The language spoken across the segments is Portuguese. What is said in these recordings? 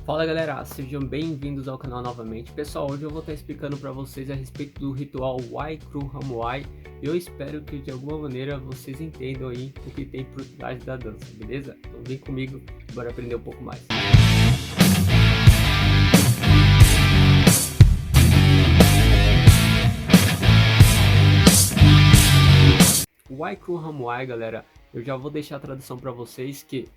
Fala galera, sejam bem-vindos ao canal novamente. Pessoal, hoje eu vou estar explicando para vocês a respeito do ritual Waikru Hamuai. Eu espero que de alguma maneira vocês entendam aí o que tem por trás da dança, beleza? Então vem comigo, bora aprender um pouco mais. O Waikru Hamuai, galera, eu já vou deixar a tradução para vocês que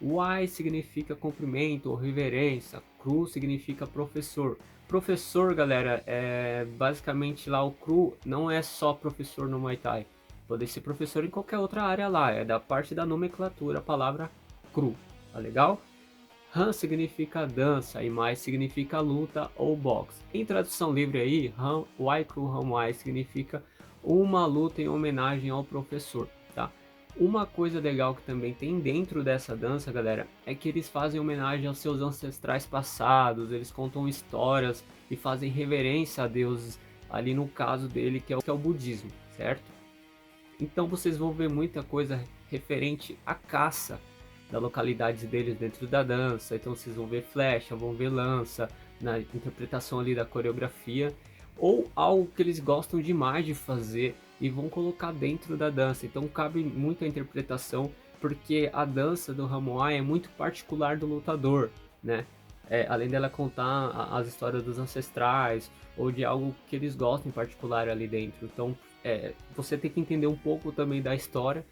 Wai significa cumprimento ou reverência, Kru significa professor. Professor, galera, é basicamente lá o Kru não é só professor no Muay Thai. Pode ser professor em qualquer outra área lá, é da parte da nomenclatura, a palavra Kru, tá legal? Han significa dança e Mai significa luta ou boxe. Em tradução livre aí, Han Waikru Hamuai significa uma luta em homenagem ao professor, tá? Uma coisa legal que também tem dentro dessa dança, galera, é que eles fazem homenagem aos seus ancestrais passados, eles contam histórias e fazem reverência a deuses, ali no caso dele, que é o budismo, certo? Então vocês vão ver muita coisa referente à caça da localidade deles dentro da dança, então vocês vão ver flecha, vão ver lança, na interpretação ali da coreografia, ou algo que eles gostam demais de fazer e vão colocar dentro da dança. Então cabe muito a interpretação, porque a dança do Hamuai é muito particular do lutador, né? Além dela contar as histórias dos ancestrais ou de algo que eles gostam em particular ali dentro. Então você tem que entender um pouco também da história,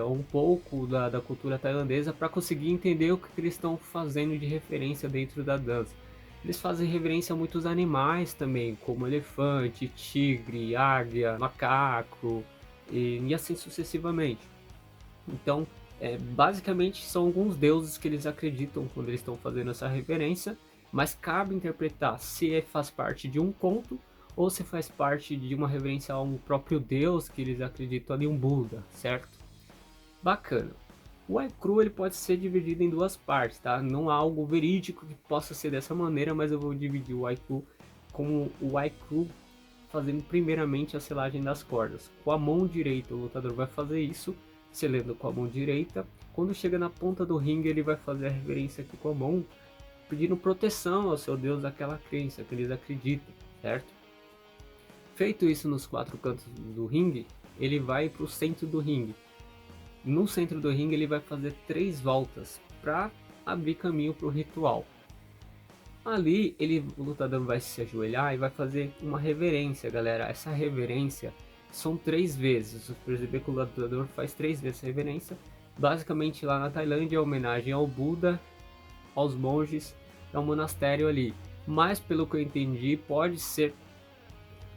um pouco da cultura tailandesa para conseguir entender o que eles estão fazendo de referência dentro da dança. Eles fazem reverência a muitos animais também, como elefante, tigre, águia, macaco e assim sucessivamente. Então, basicamente são alguns deuses que eles acreditam quando eles estão fazendo essa reverência, mas cabe interpretar se faz parte de um conto ou se faz parte de uma reverência a um próprio deus que eles acreditam ali, um Buda, certo? Bacana. O Waikru ele pode ser dividido em duas partes, tá? Não há algo verídico que possa ser dessa maneira, mas eu vou dividir o Waikru como o Waikru fazendo primeiramente a selagem das cordas. Com a mão direita o lutador vai fazer isso, selando com a mão direita. Quando chega na ponta do ringue ele vai fazer a reverência aqui com a mão, pedindo proteção ao seu deus daquela crença que eles acreditam, certo? Feito isso nos quatro cantos do ringue, ele vai para o centro do ringue. No centro do ringue ele vai fazer 3 voltas para abrir caminho para o ritual. Ali o lutador vai se ajoelhar e vai fazer uma reverência, galera. Essa reverência são 3 vezes. Você percebe que o lutador faz 3 vezes essa reverência. Basicamente lá na Tailândia é homenagem ao Buda, aos monges, ao monastério ali. Mas pelo que eu entendi pode ser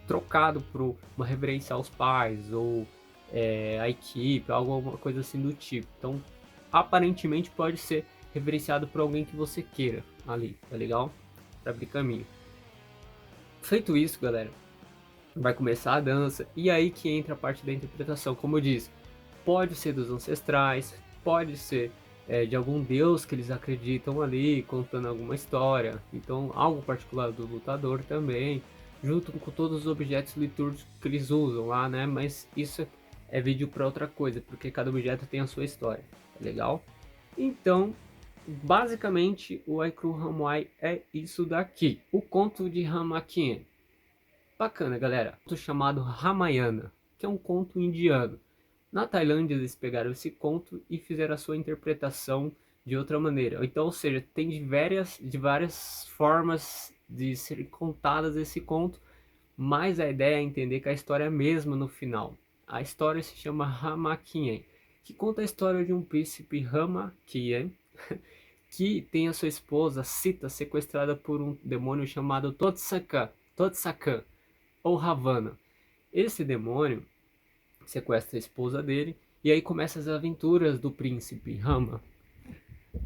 trocado por uma reverência aos pais ou a equipe, alguma coisa assim do tipo. Então, aparentemente pode ser reverenciado por alguém que você queira ali, tá legal? Para abrir caminho. Feito isso, galera, vai começar a dança e aí que entra a parte da interpretação. Como eu disse, pode ser dos ancestrais, pode ser de algum deus que eles acreditam ali, contando alguma história. Então, algo particular do lutador também, junto com todos os objetos litúrgicos que eles usam lá, né? Mas isso é vídeo para outra coisa, porque cada objeto tem a sua história, tá legal? Então, basicamente, o Waikru Hamuai é isso daqui. O conto de Ramakien. Bacana, galera. Um conto chamado Ramayana, que é um conto indiano. Na Tailândia, eles pegaram esse conto e fizeram a sua interpretação de outra maneira. Então, ou seja, tem de várias formas de ser contadas esse conto, mas a ideia é entender que a história é a mesma no final. A história se chama Ramakien, que conta a história de um príncipe Ramakien que tem a sua esposa Sita sequestrada por um demônio chamado Totsakan ou Ravana. Esse demônio sequestra a esposa dele e aí começam as aventuras do príncipe Rama,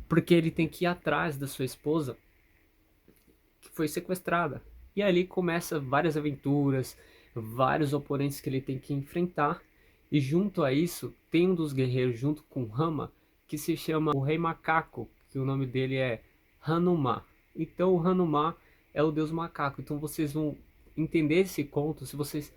porque ele tem que ir atrás da sua esposa que foi sequestrada. E ali começa várias aventuras, vários oponentes que ele tem que enfrentar. E junto a isso, tem um dos guerreiros junto com Rama, que se chama o Rei Macaco, que o nome dele é Hanuman. Então o Hanuman é o deus macaco. Então vocês vão entender esse conto, se vocês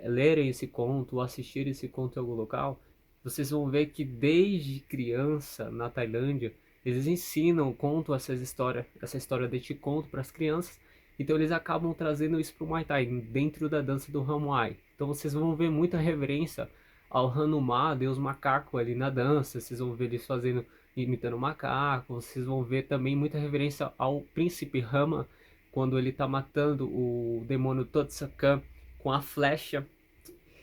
lerem esse conto ou assistirem esse conto em algum local, vocês vão ver que desde criança na Tailândia eles ensinam, contam essa história de Te Conto para as crianças. Então eles acabam trazendo isso para o Muay Thai, dentro da dança do Hamuai. Então vocês vão ver muita reverência ao Hanuman, Deus macaco ali na dança. Vocês vão ver eles fazendo, imitando o macaco. Vocês vão ver também muita reverência ao príncipe Rama, quando ele está matando o demônio Totsakan com a flecha.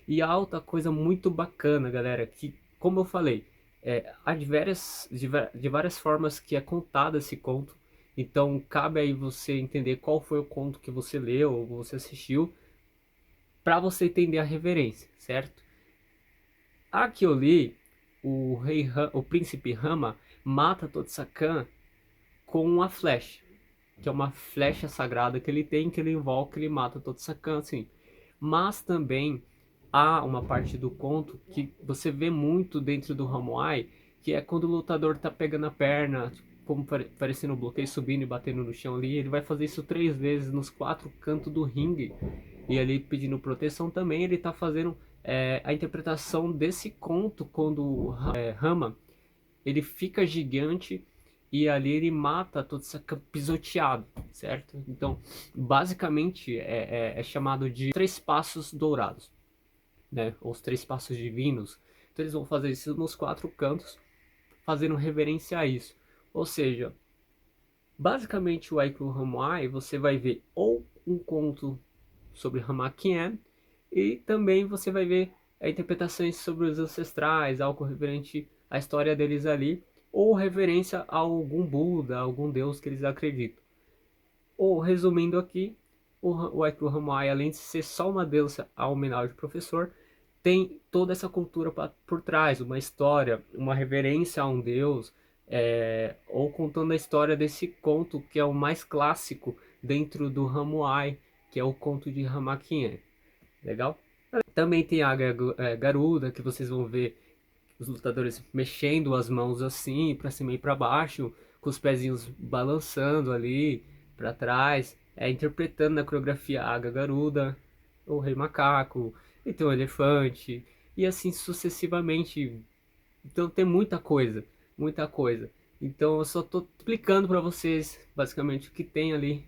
E há outra coisa muito bacana, galera, que, como eu falei, há de várias formas que é contado esse conto. Então, cabe aí você entender qual foi o conto que você leu ou você assistiu, para você entender a reverência, certo? A que eu li, o príncipe Rama mata Totsakan com uma flecha, que é uma flecha sagrada que ele tem, que ele invoca, ele mata Totsakan, assim. Mas também há uma parte do conto que você vê muito dentro do Hamuai, que é quando o lutador tá pegando a perna, tipo, como parecendo um bloqueio, subindo e batendo no chão ali, ele vai fazer isso 3 vezes nos 4 cantos do ringue, e ali pedindo proteção também, ele tá fazendo a interpretação desse conto quando Rama, ele fica gigante e ali ele mata todo esse pisoteado, certo? Então, basicamente é chamado de três passos dourados, né? Ou os três passos divinos. Então eles vão fazer isso nos 4 cantos, fazendo reverência a isso. Ou seja, basicamente o Aiku Hamuai você vai ver ou um conto sobre Hamakien e também você vai ver interpretações sobre os ancestrais, algo referente à história deles ali, ou referência a algum Buda, algum Deus que eles acreditam. Ou, resumindo aqui, o Aiku Hamuai, além de ser só uma deusa a homenagem ao professor, tem toda essa cultura por trás, uma história, uma reverência a um deus, ou contando a história desse conto que é o mais clássico dentro do Hamuai, que é o conto de Hamakien. Legal? Também tem a Garuda, que vocês vão ver os lutadores mexendo as mãos assim, para cima e para baixo, com os pezinhos balançando ali para trás, interpretando na coreografia a Águia Garuda, o Rei Macaco, e tem o elefante, e assim sucessivamente. Então tem muita coisa, muita coisa. Então eu só estou explicando para vocês basicamente o que tem ali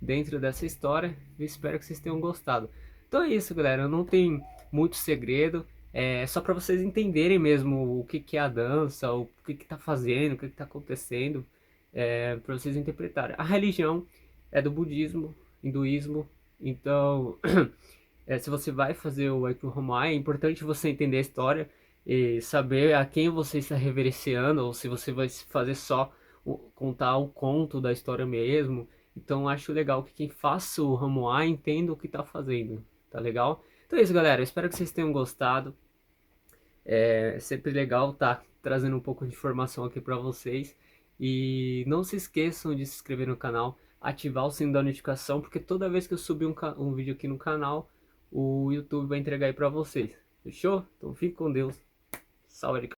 dentro dessa história. Eu espero que vocês tenham gostado. Então é isso, galera. Não tem muito segredo. É só para vocês entenderem mesmo o que, que é a dança, o que está fazendo, o que está acontecendo, para vocês interpretarem. A religião é do budismo, hinduísmo. Então, se você vai fazer o Aikido Homai, é importante você entender a história e saber a quem você está reverenciando, ou se você vai fazer só contar o conto da história mesmo. Então acho legal que quem faça o Hamuai entenda o que está fazendo, tá legal? Então é isso, galera. Espero que vocês tenham gostado. É sempre legal tá trazendo um pouco de informação aqui para vocês. E não se esqueçam de se inscrever no canal, ativar o sininho da notificação, porque toda vez que eu subir um vídeo aqui no canal, o YouTube vai entregar aí para vocês. Fechou? Então fique com Deus. Salve!